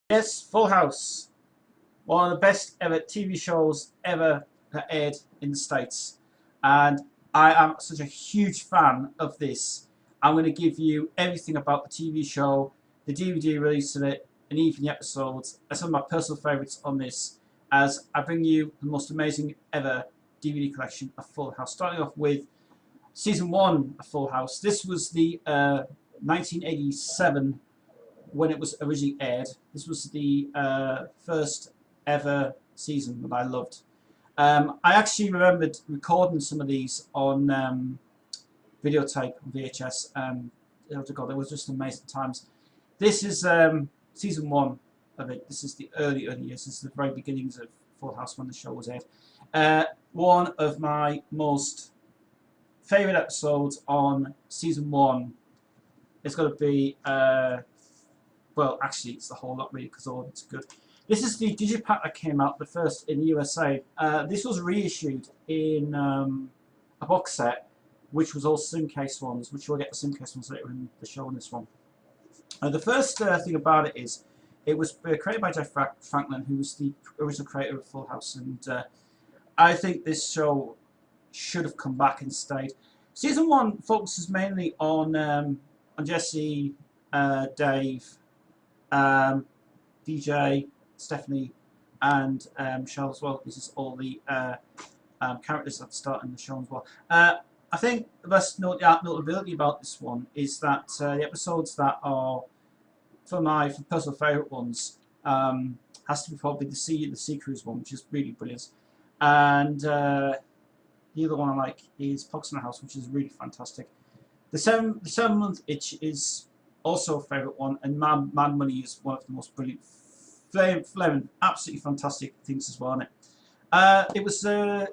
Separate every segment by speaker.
Speaker 1: Yes, Full House, one of the best ever TV shows ever aired in the States. And I am such a huge fan of this. I'm going to give you everything about the TV show, the DVD release of it, and even the episodes, and some of my personal favourites on this, as I bring you the most amazing ever DVD collection of Full House. Starting off with season 1 of Full House. This was the 1987 when it was originally aired. This was the first ever season that I loved. I actually remembered recording some of these on videotape, VHS, and oh God, it was just amazing times. This is season 1 of it. This is the early years. This is the very beginnings of Full House when the show was aired. One of my most favourite episodes on season 1 is going to be well, actually, it's the whole lot really because all of it's good. This is the digipack that came out, the first in the USA. This was reissued in a box set, which was all Simcase ones, which we'll get the Simcase ones later in the show on this one. The first thing about it is, it was created by Jeff Franklin, who was the original creator of Full House, and I think this show should have come back and stayed. Season 1 focuses mainly on Jesse, Dave, DJ, Stephanie, and Michelle as well. This is all the characters that start in the show as well. I think the best notability about this one is that the episodes that are for my personal favourite ones has to be probably the Sea Cruise one, which is really brilliant, and the other one I like is Pox in the House, which is really fantastic. The 7-month Itch is also a favourite one, and Mad Money is one of the most brilliant, flaming, absolutely fantastic things as well in it. It was the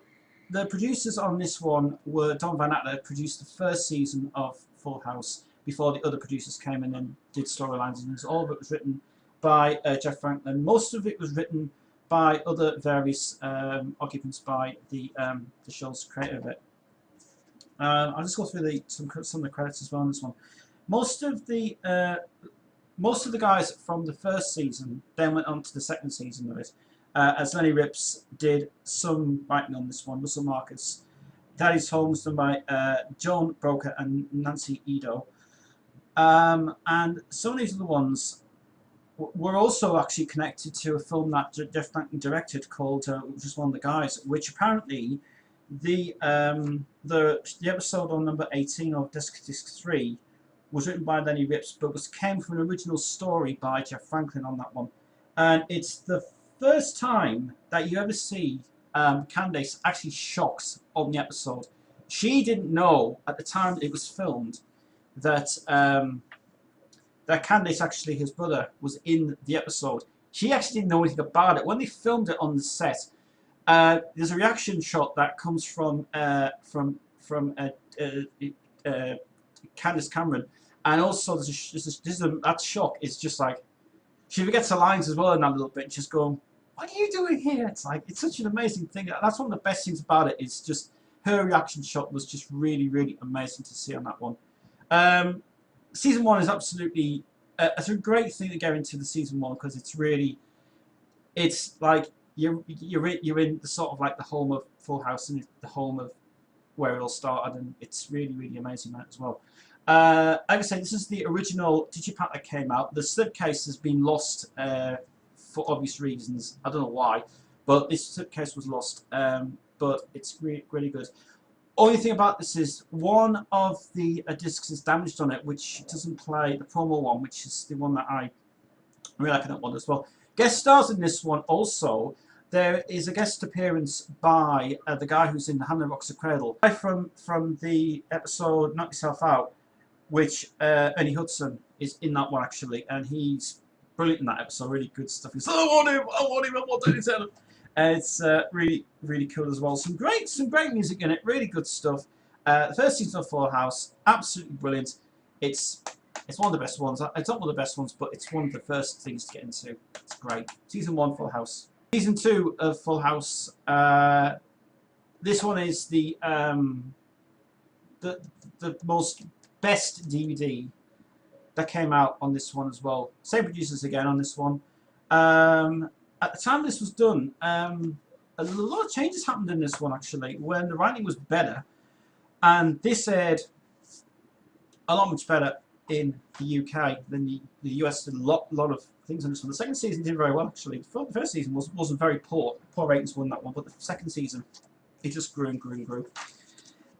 Speaker 1: producers on this one were Don Van Acker, produced the first season of Full House before the other producers came in and did storylines, and all of it was written by Jeff Franklin. Most of it was written by other various occupants by the show's creator of it. I'll just go through some of the credits as well on this one. Most of the guys from the first season then went on to the second season of it, as Lenny Rips did some writing on this one, Russell Marcus. Daddy's Home was done by Joan Broker and Nancy Edo. And some of these other ones were also actually connected to a film that Jeff Franklin directed called Just One of the Guys, which apparently the episode on number 18 of Disc 3 was written by Lenny Rips, but came from an original story by Jeff Franklin on that one. And it's the first time that you ever see Candace actually shocked on the episode. She didn't know at the time it was filmed that that Candace, actually his brother, was in the episode. She actually didn't know anything about it. When they filmed it on the set, there's a reaction shot that comes from Candace Cameron, and also that shock is just like she forgets her lines as well in that little bit, just going, "What are you doing here?" It's like it's such an amazing thing. That's one of the best things about it. Is just her reaction shot was just really, really amazing to see on that one. Season 1 is absolutely it's a great thing to go into the season 1 because it's like you're in the sort of like the home of Full House and the home of where it all started, and it's really, really amazing that as well. Like I say, this is the original digipack that came out. The slipcase has been lost for obvious reasons. I don't know why, but this slipcase was lost. But it's really, really good. Only thing about this is one of the discs is damaged on it, which doesn't play the promo one, which is the one that I really like that one as well. Guest stars in this one also. There is a guest appearance by the guy who's in The Hand That Rocks the Cradle. From the episode Knock Yourself Out, which Ernie Hudson is in that one actually, and he's brilliant in that episode, really good stuff. He's like, I want him, I want him. And it's really, really cool as well. Some great music in it, really good stuff. The first season of Full House, absolutely brilliant. It's one of the best ones. It's not one of the best ones, but it's one of the first things to get into. It's great. Season 1, Full House. Season 2 of Full House. This one is the most best DVD that came out on this one as well. Same producers again on this one. At the time this was done, a lot of changes happened in this one actually, when the writing was better, and this aired a lot much better in the UK than the US. Did a lot of things on this one. The second season did very well actually. The first season wasn't very poor. Poor ratings won that one, but the second season it just grew and grew and grew.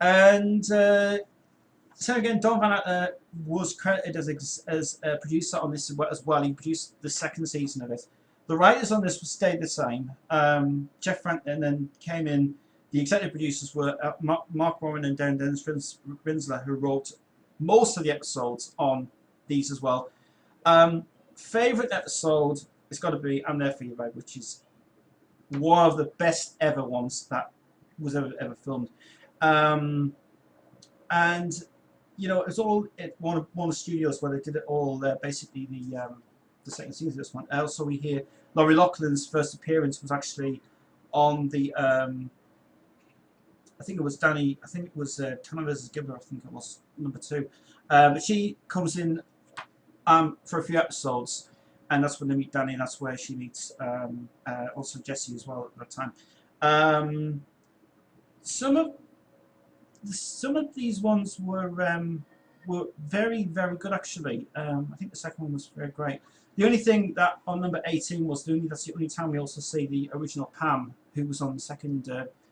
Speaker 1: And so again, Don Van was credited as a producer on this as well. He produced the second season of it. The writers on this stayed the same. Jeff Franklin then came in. The executive producers were Mark Warren and Dennis Rinsler, who wrote most of the episodes on these as well. Favorite episode has got to be "I'm There for You, Babe," which is one of the best ever ones that was ever filmed. And you know, it was all at one of the studios where they did it all. Basically, the second season of this one. Also, we hear Laurie Loughlin's first appearance was actually on the. I think it was Danny. I think it was Tanner vs. Gibbler. I think it was number 2. But she comes in for a few episodes, and that's when they meet Danny, and that's where she meets also Jesse as well at that time. Some of these ones were very good actually. I think the second one was very great. The only thing that on number 18 was that's the only time we also see the original Pam, who was on the second.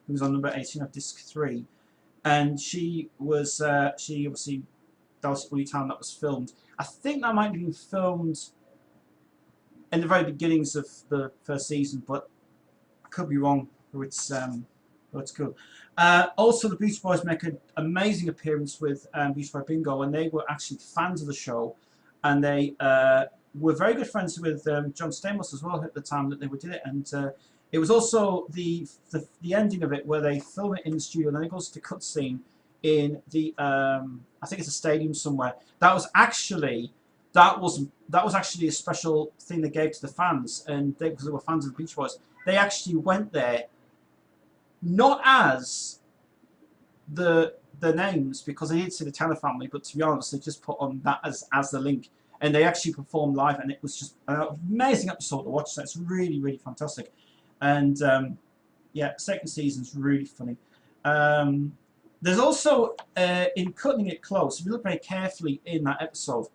Speaker 1: Who was on number 18 of disc 3, and she obviously that was the only time that was filmed. I think that might have been filmed in the very beginnings of the first season, but I could be wrong. It's cool. Also, the Beach Boys make an amazing appearance with Beach Boy Bingo, and they were actually fans of the show, and they were very good friends with John Stamos as well at the time that they did it, and it was also the ending of it where they film it in the studio, and then it goes to the cutscene in the I think it's a stadium somewhere. That was actually a special thing they gave to the fans, and because they were fans of the Beach Boys, they actually went there not as the names, because they did see the Tanner family, but to be honest, they just put on that as the link, and they actually performed live, and it was just an amazing episode to watch. So it's really fantastic. And yeah, second season's really funny. There's also, in Cutting It Close, if you look very carefully in that episode,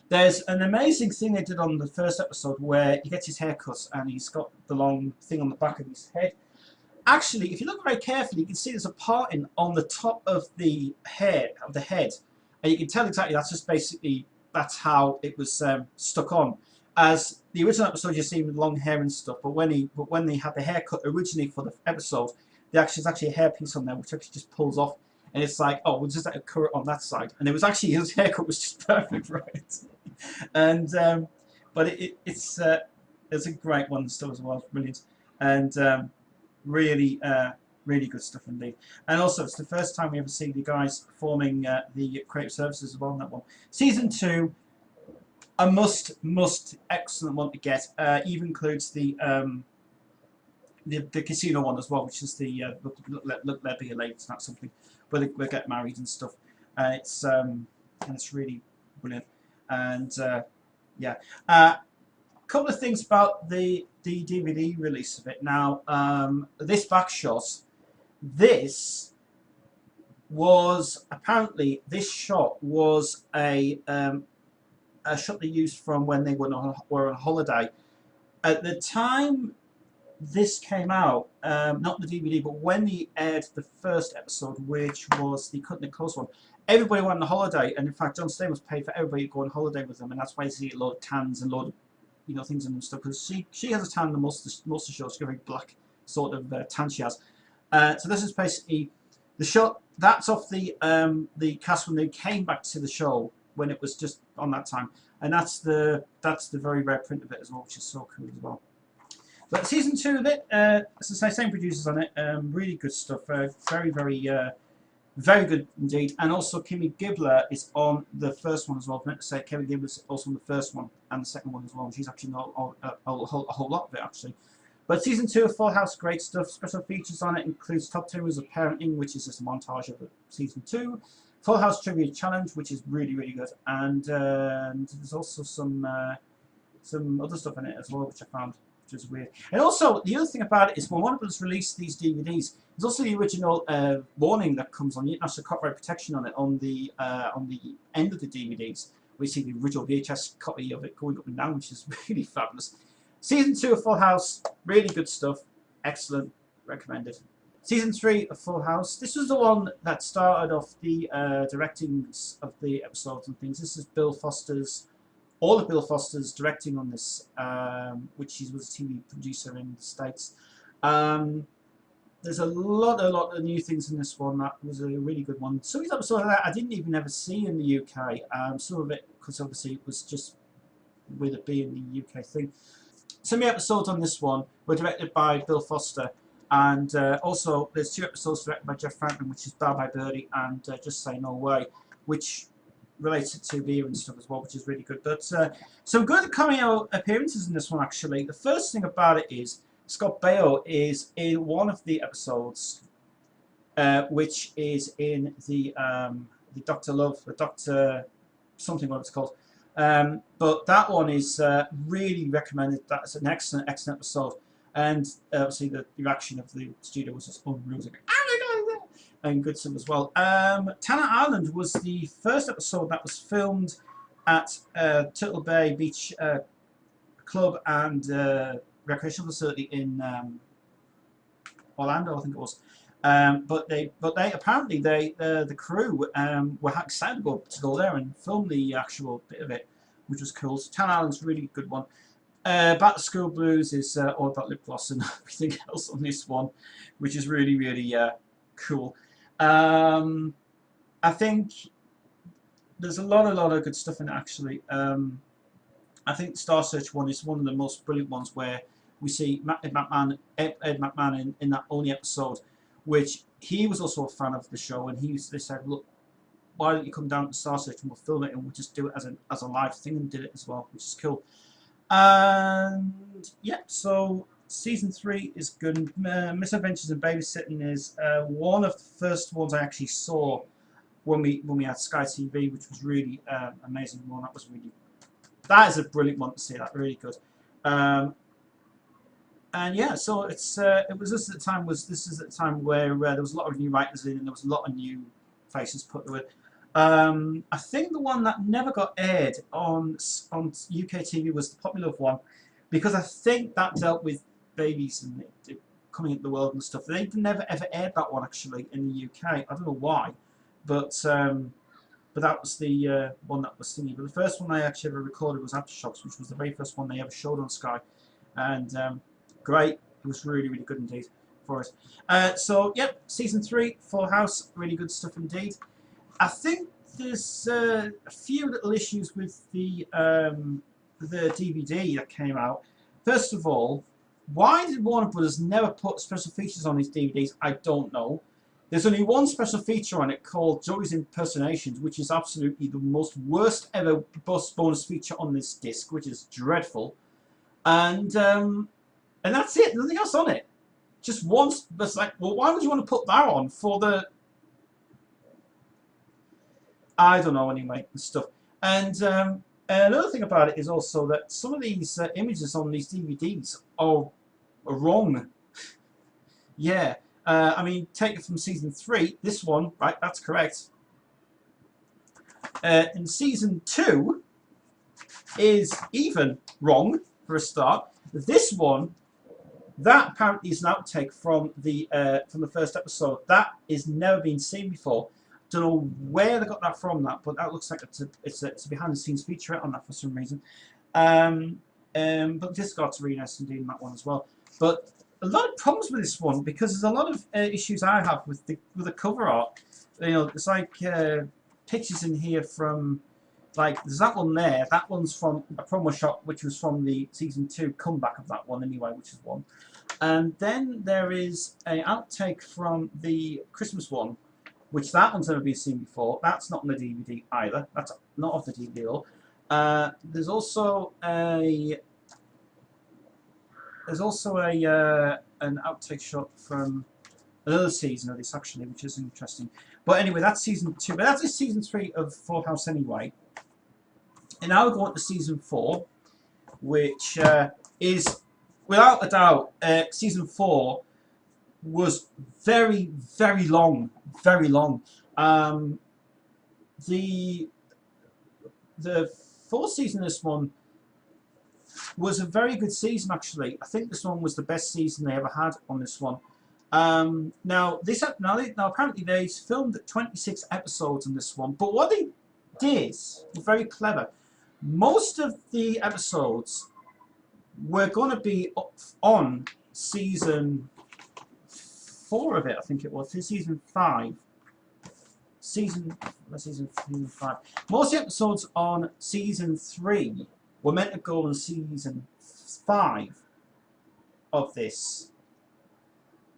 Speaker 1: there's an amazing thing they did on the first episode where he gets his hair cut and he's got the long thing on the back of his head. Actually, if you look very carefully, you can see there's a parting on the top of the head, and you can tell exactly that's how it was stuck on. As the original episode, you see with long hair and stuff, but when they had the haircut originally for the episode, there's actually a hairpiece on there which actually just pulls off, and it's like, oh, we'll just let it curl on that side, and it was actually his haircut was just perfect for it. And but it's a great one still as well, brilliant, and really good stuff indeed. And also, it's the first time we ever see the guys performing the creative services as well on that one. Season 2. A must excellent one to get. Even includes the casino one as well, which is the look there be a late, it's not something where they get married and stuff. It's really brilliant. And yeah, a couple of things about the DVD release of it. Now, this back shot, this shot was a shot they used from when they were on holiday. At the time this came out, not the DVD, but when they aired the first episode, which was the Cutting It Close one, everybody went on holiday, and in fact John Stamos paid for everybody to go on holiday with them, and that's why you see a lot of tans and a lot of things and stuff, because she has a tan in most of the show. She's got a very black sort of tan she has. So this is basically the shot that's of the cast when they came back to the show, when it was just on that time, and that's the very rare print of it as well, which is so cool as well. But season 2 of it, as I say, same producers on it, really good stuff, very good indeed. And also Kimmy Gibbler is on the first one as well. I meant to say Kimmy Gibbler is also on the first one and the second one as well. She's actually not a whole lot of it actually. But season 2 of Full House, great stuff. Special features on it includes Top 10 Rules of Parenting, which is just a montage of season 2. Full House Trivia Challenge, which is really good, and there's also some some other stuff in it as well, which I found which was weird. And also, the other thing about it is when Warner Bros. Released these DVDs, there's also the original warning that comes on. That's the copyright protection on it on the end of the DVDs. We see the original VHS copy of it going up and down, which is really fabulous. Season 2 of Full House, really good stuff. Excellent, recommended. Season 3 of Full House. This was the one that started off the directings of the episodes and things. This is Bill Foster's, all of Bill Foster's directing on this, which he was a TV producer in the States. There's a lot of new things in this one. That was a really good one. Some of these episodes I didn't even ever see in the UK. Some of it, because obviously it was just with it being the UK thing. Some of the episodes on this one were directed by Bill Foster. And also, there's 2 episodes directed by Jeff Franklin, which is Bye Bye Birdie and Just Say No Way, which relates to beer and stuff as well, which is really good. But some good cameo appearances in this one, actually. The first thing about it is Scott Baio is in one of the episodes, which is in the Dr. Love, the Dr. something, what it's called. But that one is really recommended. That's an excellent episode. And obviously the reaction of the studio was just unreal, and good stuff as well. Tanner Island was the first episode that was filmed at Turtle Bay Beach Club and recreational facility in Orlando, I think it was. But they apparently the crew were excited to go there and film the actual bit of it, which was cool. So Tanner Island's a really good one. Back to School Blues is all about lip gloss and everything else on this one, which is really, really cool. I think there's a lot of good stuff in it, actually. I think the Star Search one is one of the most brilliant ones, where we see Ed McMahon in that only episode, which he was also a fan of the show, and they said, look, why don't you come down to Star Search and we'll film it and we'll just do it as a live thing, and did it as well, which is cool. And yeah, so season 3 is good. Misadventures in Babysitting is one of the first ones I actually saw when we had Sky TV, which was really amazing one. That is a brilliant one to see. That really good. And yeah, so it was this at the time where there was a lot of new writers in, and there was a lot of new faces put to it. I think the one that never got aired on UK TV was the Puppy Love one, because I think that dealt with babies and it coming into the world and stuff. They never ever aired that one actually in the UK. I don't know why, but that was the one that was thingy. But the first one I actually ever recorded was Aftershocks, which was the very first one they ever showed on Sky, and great. It was really, really good indeed for us. So yep, season 3, Full House, really good stuff indeed. I think there's a few little issues with the DVD that came out. First of all, why did Warner Bros. Never put special features on these DVDs? I don't know. There's only one special feature on it called Joey's Impersonations, which is absolutely the most worst ever bonus feature on this disc, which is dreadful. And that's it. Nothing else on it. Just once. That's like, well, why would you want to put that on for the? I don't know, anyway, and stuff. And another thing about it is also that some of these images on these DVDs are wrong. Yeah, I mean, take it from season 3, this one, right, that's correct. And season 2 is even wrong, for a start. This one, that apparently is an outtake from the first episode. That is never been seen before. Don't know where they got that from, but that looks like it's a behind-the-scenes featurette on that for some reason. But Discord's really nice indeed in that one as well. But a lot of problems with this one, because there's a lot of issues I have with the cover art. You know, it's like pictures in here from, like, there's that one there. That one's from a promo shot, which was from the season 2 comeback of that one anyway, which is one. And then there is an outtake from the Christmas one, which that one's never been seen before. That's not on the DVD either. That's not off the DVD at all. There's also an outtake shot from another season of this actually, which is interesting. But anyway, that's season 2. But that's season 3 of Full House anyway. And now we're going to season 4, which is without a doubt season 4 was very, very long, very long. The fourth season of this one was a very good season, actually. I think this one was the best season they ever had on this one. Now apparently they filmed 26 episodes in this one, but what they did was very clever. Most of the episodes were going to be on season 4 of it, I think it was, season 5. Season 5. Most episodes on season 3 were meant to go on season 5 of this.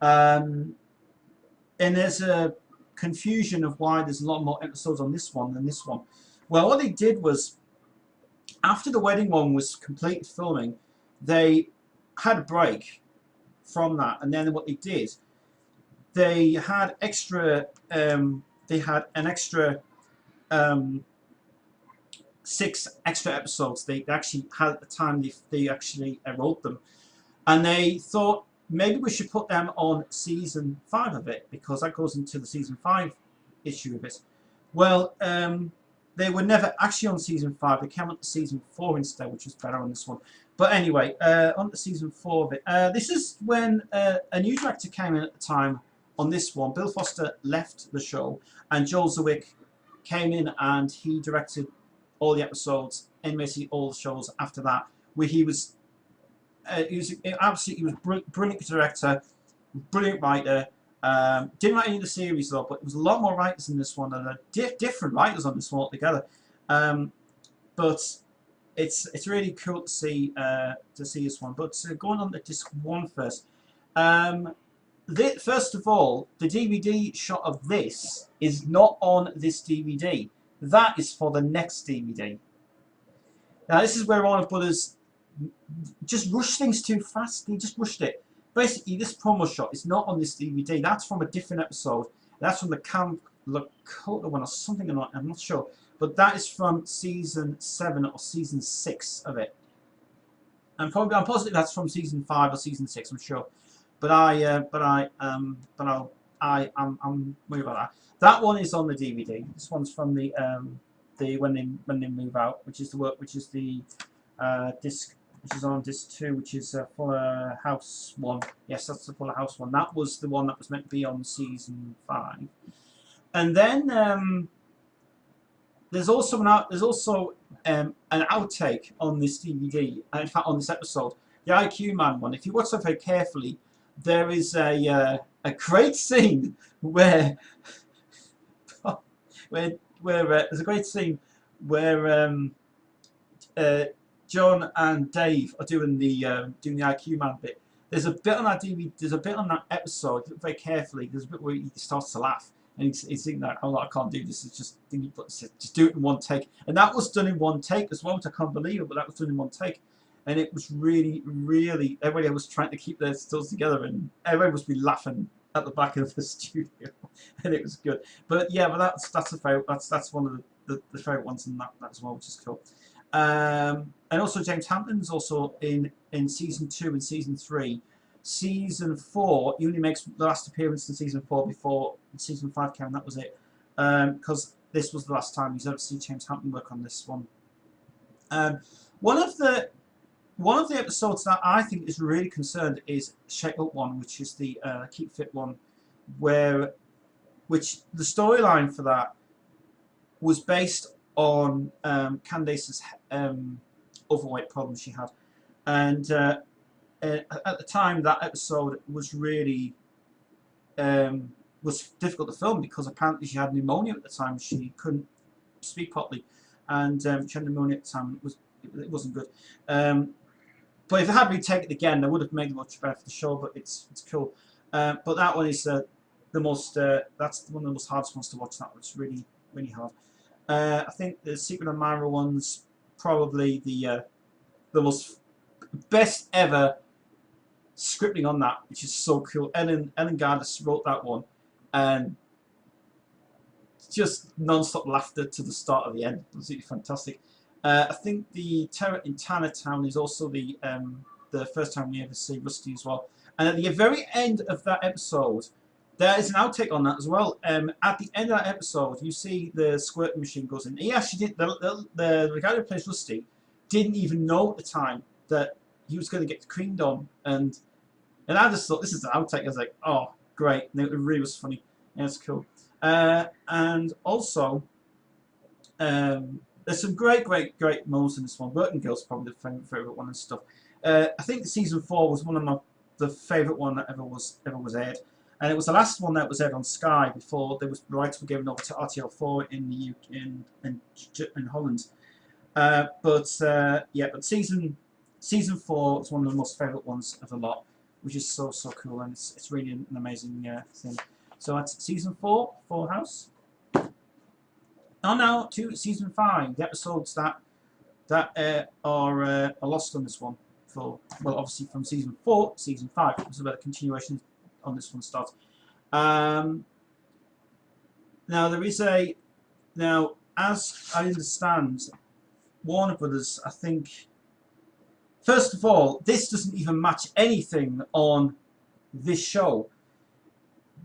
Speaker 1: And there's a confusion of why there's a lot more episodes on this one than this one. Well, what they did was, after the wedding one was completed filming, they had a break from that, and then what they did, they had extra. They had an extra 6 extra episodes they actually had at the time they actually wrote them, and they thought maybe we should put them on season 5 of it, because that goes into the season 5 issue of it. Well, they were never actually on season 5. They came on to season 4 instead, which was better on this one. But anyway, on to season 4 of it. This is when a new director came in at the time on this one. Bill Foster left the show, and Joel Zwick came in, and he directed all the episodes and basically all the shows after that. Where he was brilliant director, brilliant writer. Didn't write any of the series though, but there was a lot more writers in this one, and different writers on this one altogether. But it's really cool to see this one. But going on to disc 1 first. First of all, the DVD shot of this is not on this DVD. That is for the next DVD. Now this is where Warner Brothers just rushed things too fast. They just rushed it. Basically, this promo shot is not on this DVD. That's from a different episode. That's from the Camp Lakota one or something. I'm not sure. But that is from season 7 or season 6 of it. I'm positive that's from season 5 or season 6. I'm sure. But I'm worried about that. That one is on the DVD. This one's from the when they move out, which is the disc, which is on disc 2, which is Fuller House 1. Yes, that's the Fuller House 1. That was the one that was meant to be on season 5. And then there's also an outtake on this DVD. In fact, on this episode, the IQ Man one. If you watch that very carefully, there is a great scene where there's a great scene where John and Dave are doing the IQ Man bit. There's a bit on that DVD. There's a bit on that episode. Look very carefully. There's a bit where he starts to laugh, and he's thinking that, oh, I can't do this. It's just do it in one take. And that was done in one take as well, which I can't believe it, but that was done in one take. And it was really, really, everybody was trying to keep their stills together, and everybody was laughing at the back of the studio, and it was good. But yeah, but that's a favorite. That's one of the favorite ones in that as well, which is cool. And also James Hampton's also in season 2 and season 3. Season 4, he only makes the last appearance in season 4 before season 5 came. That was it, because this was the last time you've ever seen James Hampton work on this one. One of the episodes that I think is really concerned is Shape Up one, which is the Keep Fit one, which the storyline for that was based on Candace's overweight problem she had, and at the time that episode was really was difficult to film, because apparently she had pneumonia at the time. She couldn't speak properly, and she had pneumonia at the time. It wasn't good. But if it had been taken again, they would have made it much better for the show. But it's cool. But that one is the most. That's one of the most hardest ones to watch. That one's really, really hard. I think the Secret of Myra one's probably the most best ever scripting on that, which is so cool. Ellen Gardner wrote that one, and just non-stop laughter to the start of the end. Absolutely fantastic. I think the Terror in Tannertown is also the first time we ever see Rusty as well. And at the very end of that episode, there is an outtake on that as well. At the end of that episode, you see the squirting machine goes in. He actually did. The guy who plays Rusty didn't even know at the time that he was going to get creamed on, and I just thought this is an outtake. I was like, oh, great! And it really was funny. Yeah, it's cool. And also, there's some great moments in this one. Working Girl's probably the favourite one and stuff. I think season 4 was one of the favourite one that ever was aired, and it was the last one that was aired on Sky before the rights were given over to RTL4 in the UK, in Holland. But season 4 is one of the most favourite ones of the lot, which is so cool, and it's really an amazing thing. So that's season 4, Full House. On now to season 5, the episodes that are lost on this one. Obviously from season 4, season 5. This is where the continuation on this one starts. Now there is as I understand, Warner Brothers, I think, first of all, this doesn't even match anything on this show.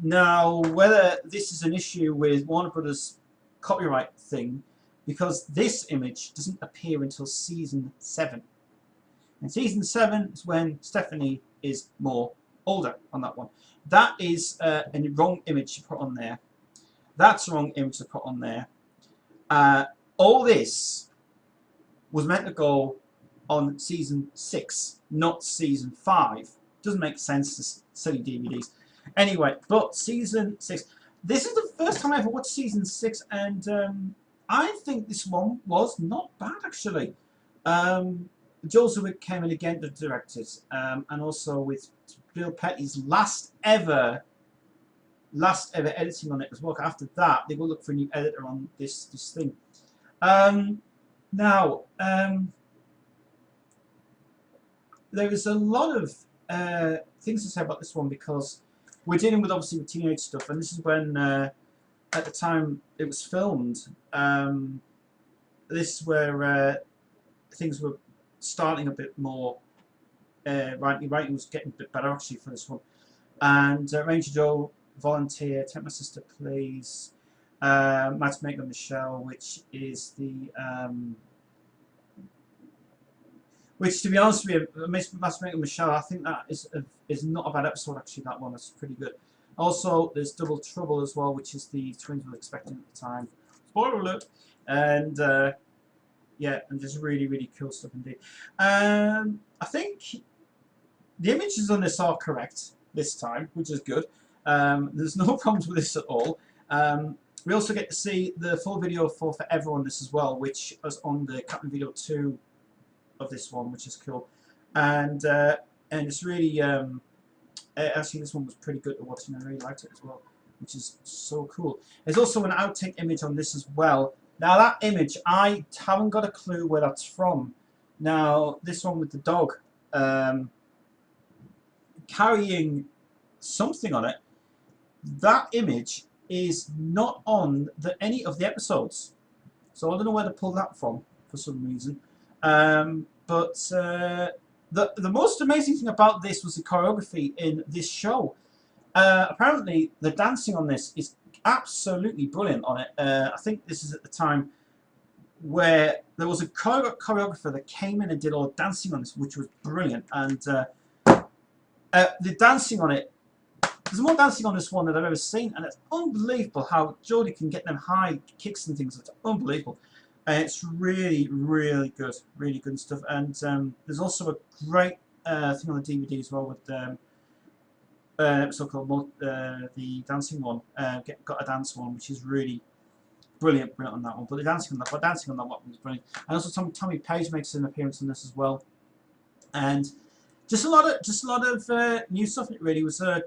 Speaker 1: Now, whether this is an issue with Warner Brothers copyright thing, because this image doesn't appear until season 7. And season 7 is when Stephanie is more older on that one. That is a wrong image to put on there. That's a wrong image to put on there. All this was meant to go on season 6, not season 5. Doesn't make sense to silly DVDs. Anyway, but season 6. This is the first time I ever watched season 6, and I think this one was not bad actually. Joel Zwick came in again to direct it, and also with Bill Petty's last ever editing on it as well. After that, they will look for a new editor on this thing. Now, there is a lot of things to say about this one, because we're dealing with obviously with teenage stuff, and this is when at the time it was filmed, this is where things were starting a bit more. Writing was getting a bit better actually for this one, and Ranger Joe, Volunteer, Take My Sister Please, Matchmaker Michelle, which is the which, to be honest with you, Matchmaker Michelle, I think that is not a bad episode actually. That one is pretty good. Also, there's Double Trouble as well, which is the twins were expecting at the time. Spoiler alert! And yeah, and just really cool stuff indeed. I think the images on this are correct this time, which is good. There's no problems with this at all. We also get to see the full video for Forever on this as well, which was on the Captain Video 2 of this one, which is cool. And it's really actually this one was pretty good to watch, and I really liked it as well, which is so cool. There's also an outtake image on this as well. Now that image, I haven't got a clue where that's from. Now this one with the dog carrying something on it, that image is not on any of the episodes. So I don't know where to pull that from for some reason. But the most amazing thing about this was the choreography in this show. Apparently the dancing on this is absolutely brilliant on it. I think this is at the time where there was a choreographer that came in and did all the dancing on this, which was brilliant. And the dancing on it, there's more dancing on this one than I've ever seen, and it's unbelievable how Jodie can get them high kicks and things. It's unbelievable. It's really good stuff. And there's also a great thing on the DVD as well with an episode called the dancing one, Got a Dance one, which is really brilliant on that one. But the dancing on that one was brilliant. And also Tommy Page makes an appearance in this as well. And just a lot of new stuff in it really. It was Joel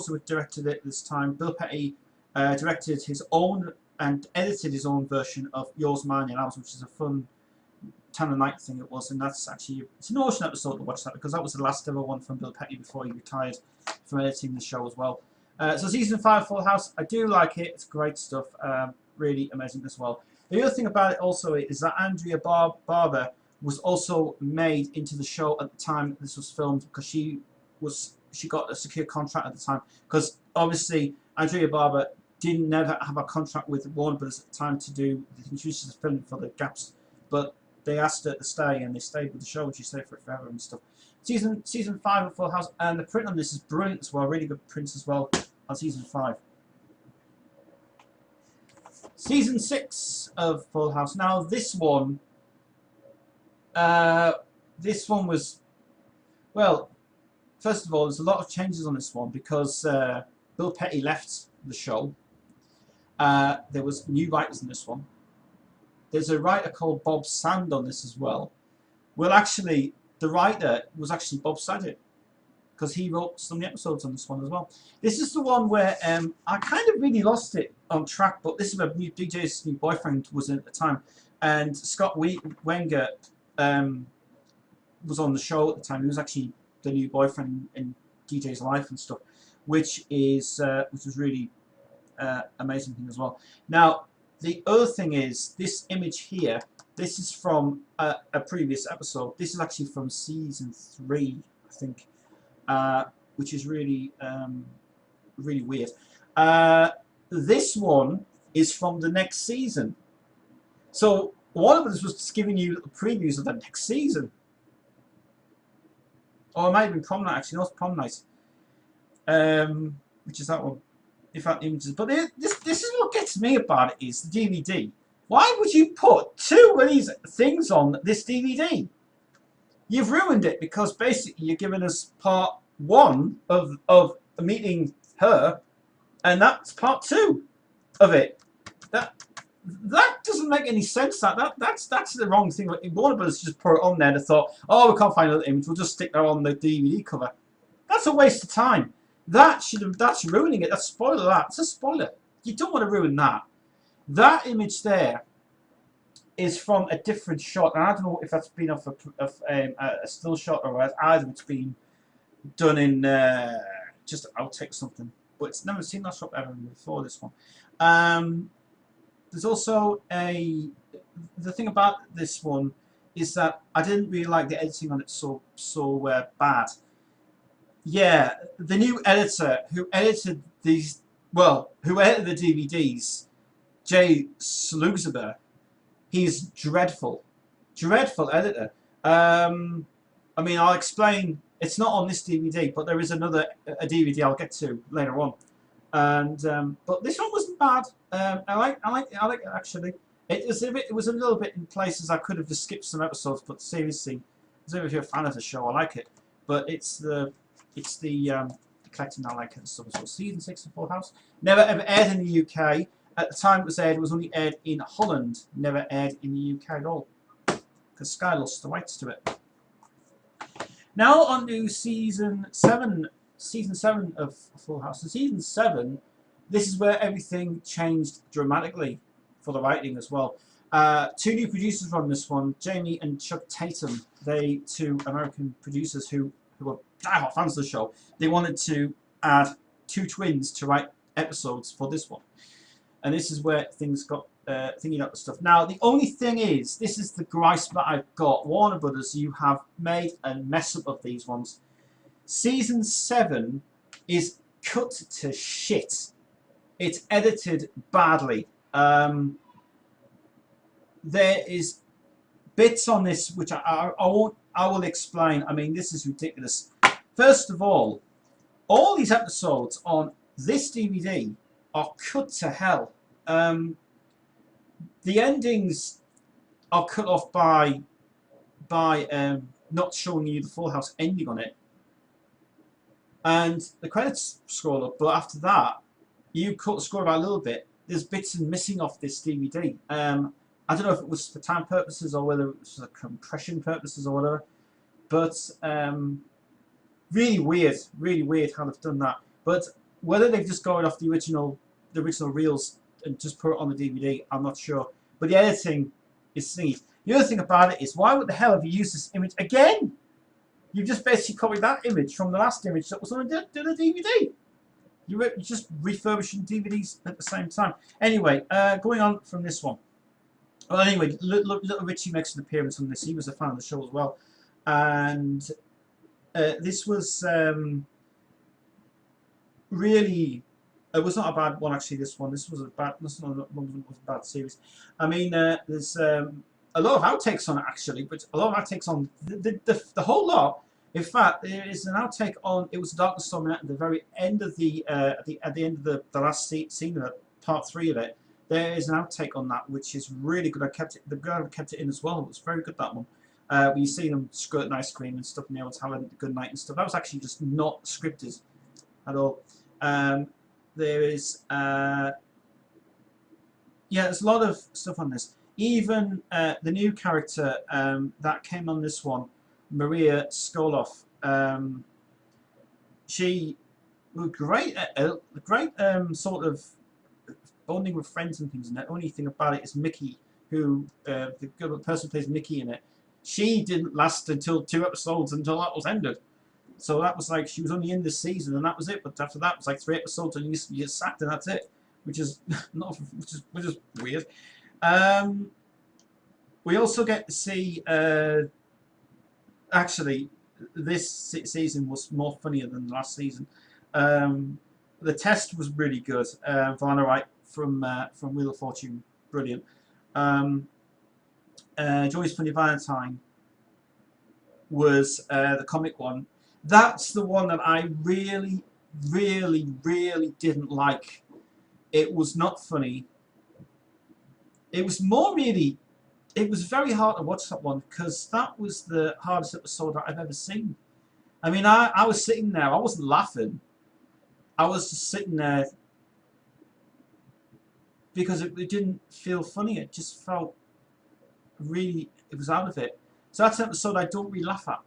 Speaker 1: Zwick directed it this time. Bill Petty directed his own and edited his own version of Yours, Mine and Ours, which is a fun Tanner Night thing it was, and that's actually, it's an awesome episode to watch that, because that was the last ever one from Bill Petty before he retired from editing the show as well. So season 5 Full House, I do like it, it's great stuff, really amazing as well. The other thing about it also is that Andrea Barber was also made into the show at the time this was filmed, because she got a secure contract at the time, because obviously Andrea Barber didn't never have a contract with Warner Bros. At the time to do the introduces of film for the gaps, but they asked her to stay, and they stayed with the show, and she stayed for it forever and stuff. Season 5 of Full House, and the print on this is brilliant as well, really good prints as well on season 5. Season 6 of Full House. Now this one was, well, first of all, there's a lot of changes on this one because Bill Petty left the show. There was new writers in this one. There's a writer called Bob Sand on this as well. Well, actually, the writer was actually Bob Saget, because he wrote some of the episodes on this one as well. This is the one where I kind of really lost it on track, but this is where DJ's new boyfriend was in at the time, and Scott Wenger was on the show at the time. He was actually the new boyfriend in DJ's life and stuff, which was really amazing thing as well. Now, the other thing is this image here. This is from a previous episode. This is actually from season 3, I think, which is really really weird. This one is from the next season. So one of us was just giving you previews of the next season. Or it might have been Prom Night, actually. No, it's Prom Night. Which is that one. If that images. But this is what gets me about it, is the DVD. Why would you put 2 of these things on this DVD? You've ruined it, because basically you're giving us part 1 of meeting her, and that's part 2 of it. That doesn't make any sense. That's the wrong thing. Warner Bros. Just put it on there and thought, oh, we can't find another image, we'll just stick that on the DVD cover. That's a waste of time. That's ruining it. That's a spoiler. It's a spoiler. You don't want to ruin that. That image there is from a different shot, and I don't know if that's been off a still shot, or either it's been done in just an outtake or something. But it's never seen that shot ever before this one. There's also the thing about this one is that I didn't really like the editing on it so bad. Yeah, the new editor who edited these, well, who edited the DVDs, Jay Slugsberg, he's dreadful editor. I mean, I'll explain. It's not on this DVD, but there is a DVD I'll get to later on. And but this one wasn't bad. I like it actually. It was a little bit in places I could have just skipped some episodes, but seriously, if you're a fan of the show, I like it. But it's the collecting I like it and stuff as well. Season 6 of Full House never ever aired in the UK. At the time it was aired, it was only aired in Holland. Never aired in the UK at all, because Sky lost the rights to it. Now on to season 7 of Full House. In season 7, this is where everything changed dramatically for the writing as well. 2 new producers were on this one, Jamie and Chuck Tatum. They 2 American producers who were diehard fans of the show. They wanted to add 2 twins to write episodes for this one, and this is where things got thinking up the stuff. Now the only thing is, this is the gripe that I've got. Warner Brothers, you have made a mess up of these ones. Season 7 is cut to shit. It's edited badly. There is bits on this which I will explain. I mean, this is ridiculous. First of all these episodes on this DVD are cut to hell. The endings are cut off by not showing you the Full House ending on it, and the credits scroll up. But after that, you cut the score by a little bit. There's bits missing off this DVD. I don't know if it was for time purposes or whether it was for compression purposes or whatever, but really weird how they've done that. But whether they've just gone off the original reels and just put it on the DVD, I'm not sure. But the editing is sneaky. The other thing about it is, why the hell have you used this image again? You've just basically copied that image from the last image that was on the DVD. You're just refurbishing DVDs at the same time. Anyway, going on from this one. Well, anyway, little Richie makes an appearance on this. He was a fan of the show as well, and this was really. It was not a bad one actually. This was a bad. This was a bad series. I mean, there's a lot of outtakes on it actually, but a lot of outtakes on the whole lot. In fact, there is an outtake on "It Was a Darkness Storming" at the very end of the at the end of the last scene of it, part 3 of it. There is an outtake on that which is really good. I kept it. The guy kept it in as well. It was very good, that one. When you see them squirting ice cream and stuff, and they was having a good night and stuff. That was actually just not scripted at all. There is yeah, there's a lot of stuff on this. Even the new character that came on this one, Maria Skoloff, she was great, great sort of bonding with friends and things. And the only thing about it is Mickey, who the person who plays Mickey in it, she didn't last until 2 episodes until that was ended. So that was like she was only in this season and that was it. But after that, it was like 3 episodes and you get sacked and that's it, which is not which is weird. We also get to see actually this season was more funnier than the last season. The test was really good. Vanna Wright from Wheel of Fortune, brilliant. Joy's Funny Valentine was the comic one. That's the one that I really, really, really didn't like. It was not funny. It was more really. It was very hard to watch that one because that was the hardest episode that I've ever seen. I mean, I was sitting there. I wasn't laughing. I was just sitting there because it didn't feel funny. It just felt really. It was out of it. So that's an episode I don't really laugh at.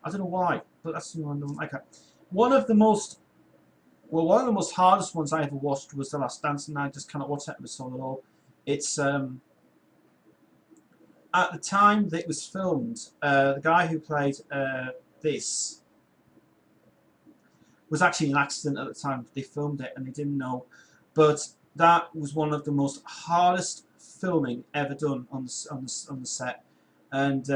Speaker 1: I don't know why, but that's the one I don't like. One of the most hardest ones I ever watched was The Last Dance, and I just cannot watch that episode at all. It's at the time that it was filmed, the guy who played this was actually in an accident at the time. They filmed it and they didn't know, but that was one of the most hardest filming ever done on the set, and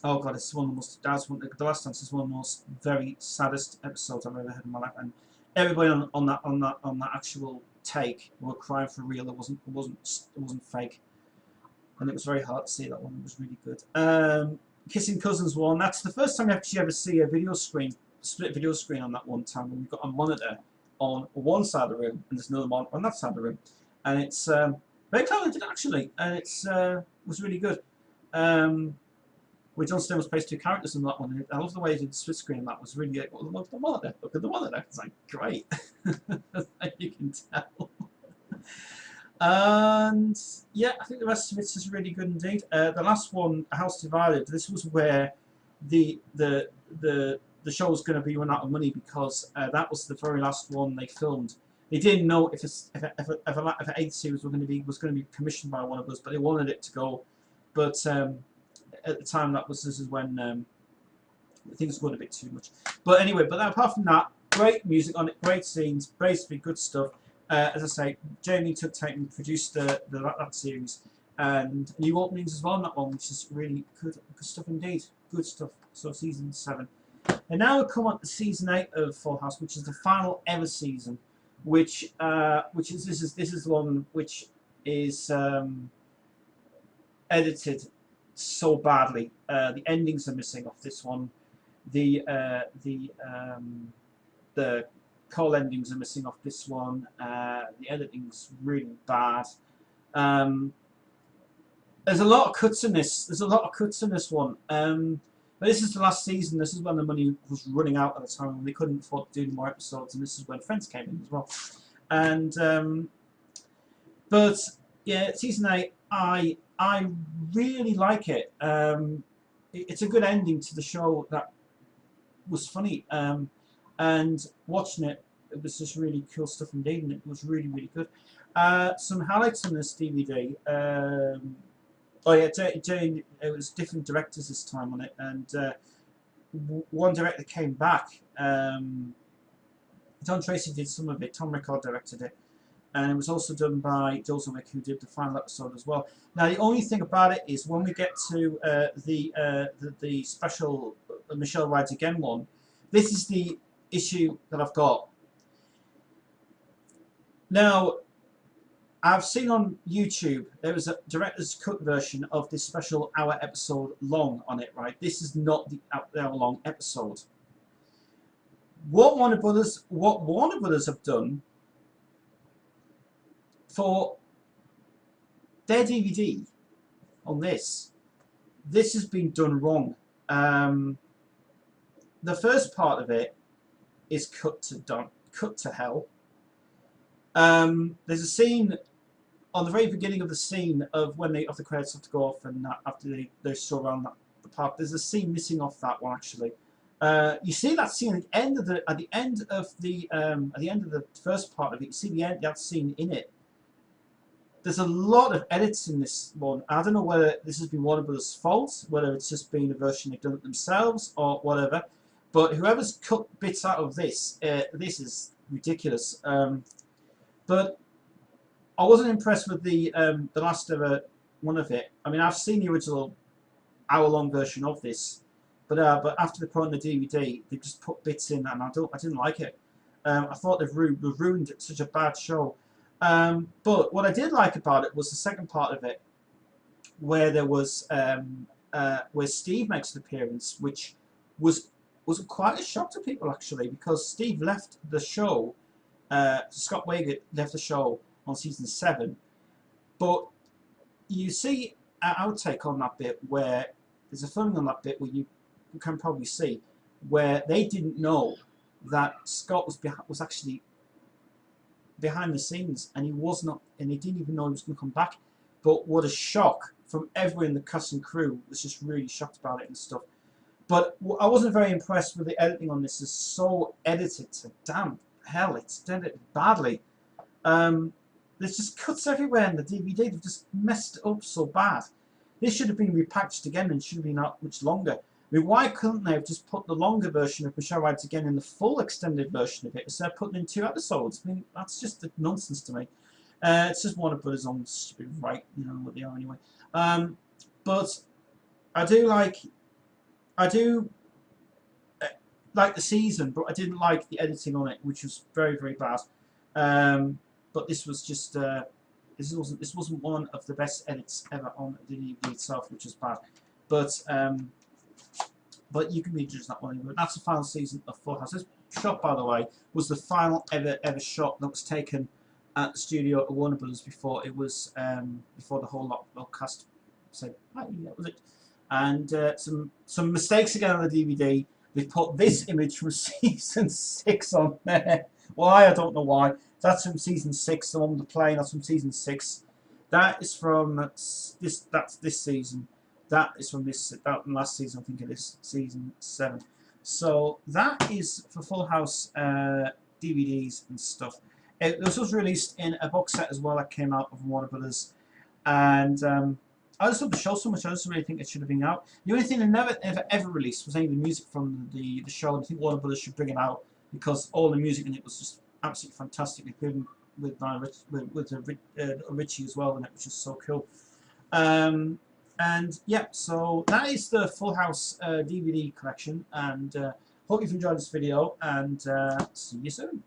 Speaker 1: oh god, it's one of the most. The Last Dance is one of the most very saddest episodes I've ever had in my life, and everybody on that actual take were crying for real. It wasn't fake, and it was very hard to see that one. It was really good. Kissing Cousins one. That's the first time you actually ever see a video screen, split video screen on that one time when we've got a monitor on one side of the room and there's another one on that side of the room, and it's very talented actually, and it's was really good. Where John Stamos plays 2 characters in that one. I love the way he did the split screen. That was really good. Look at the monitor. Look at the monitor. It's like great. You can tell. And yeah, I think the rest of it is really good indeed. The last one, House Divided. This was where the show was going to be run out of money because that was the very last one they filmed. They didn't know if an 8th series was going to be commissioned by one of us, but they wanted it to go. But at the time, this is when things were going a bit too much. But anyway, apart from that, great music on it, great scenes, basically good stuff. As I say, Jamie took time and produced that series, and new openings as well on that one, which is really good stuff indeed. Good stuff. So season 7, and now we come on to season 8 of Full House, which is the final ever season, which is this is the one which is edited so badly. The endings are missing off this one. The call endings are missing off this one. The editing's really bad. There's a lot of cuts in this. One. But this is the last season. This is when the money was running out at the time when they couldn't afford to do more episodes, and this is when Friends came in as well. And but yeah, season 8, I really like it. It's a good ending to the show that was funny. And watching it, it was just really cool stuff indeed, and it was really, really good. Some highlights on this DVD. Oh yeah, Jane, it was different directors this time on it, and one director came back. John Tracy did some of it. Tom Rickard directed it, and it was also done by Joel Zwick, who did the final episode as well. Now, the only thing about it is when we get to the special Michelle Rides Again one, this is the issue that I've got. Now, I've seen on YouTube there was a director's cut version of this special hour episode long on it, right? This is not the hour long episode. What Warner Brothers have done for their DVD on this has been done wrong. The first part of it is cut to hell. There's a scene on the very beginning of the scene of when the credits have to go off, and after they show around the park. There's a scene missing off that one actually. You see that scene at the end of the first part of it. You see that scene in it. There's a lot of edits in this one. I don't know whether this has been Warner Brothers' fault, whether it's just been a version they've done it themselves or whatever. But whoever's cut bits out of this, this is ridiculous. But I wasn't impressed with the last ever one of it. I mean, I've seen the original hour-long version of this, but after they put on the DVD, they just put bits in, and I didn't like it. I thought they've ruined such a bad show. But what I did like about it was the second part of it, where there was where Steve makes an appearance, which was quite a shock to people actually, because Steve left the show. Scott Wager left the show on season 7, but you see an outtake on that bit where there's a filming on that bit where you can probably see where they didn't know that Scott was actually behind the scenes, and he didn't even know he was going to come back. But what a shock from everyone in the cast and crew was just really shocked about it and stuff. But I wasn't very impressed with the editing on this. It's so edited to damn hell. It's edited badly. There's just cuts everywhere in the DVD. They've just messed it up so bad. This should have been repackaged again and should have been out much longer. I mean, why couldn't they have just put the longer version of Michelle Rides Again in the full extended version of it instead of putting in 2 episodes? I mean, that's just nonsense to me. It's just Warner Brothers on stupid right, you know what they are anyway. But I do like the season, but I didn't like the editing on it, which was very, very bad. But this was just this wasn't one of the best edits ever on the DVD itself, which was bad. But you can be judged that one. But that's the final season of Full House. This shot, by the way, was the final ever shot that was taken at the studio at Warner Brothers before it was before the whole lot cast said, "Right, yeah, that was it." And some mistakes again on the DVD. They put this image from season 6 on there. Why? I don't know why. That's from season 6. The one with the plane. That's from season 6. That is from this. That's this season. That is from last season. I think it is season 7. So that is for Full House DVDs and stuff. This was released in a box set as well that came out of Warner Brothers, and I just love the show so much. I just really think it should have been out. The only thing they never ever released was any of the music from the show. And I think Warner Brothers should bring it out because all the music in it was just absolutely fantastic, including with Richie as well, and it was just so cool. And yeah, so that is the Full House DVD collection, and hope you've enjoyed this video, and see you soon.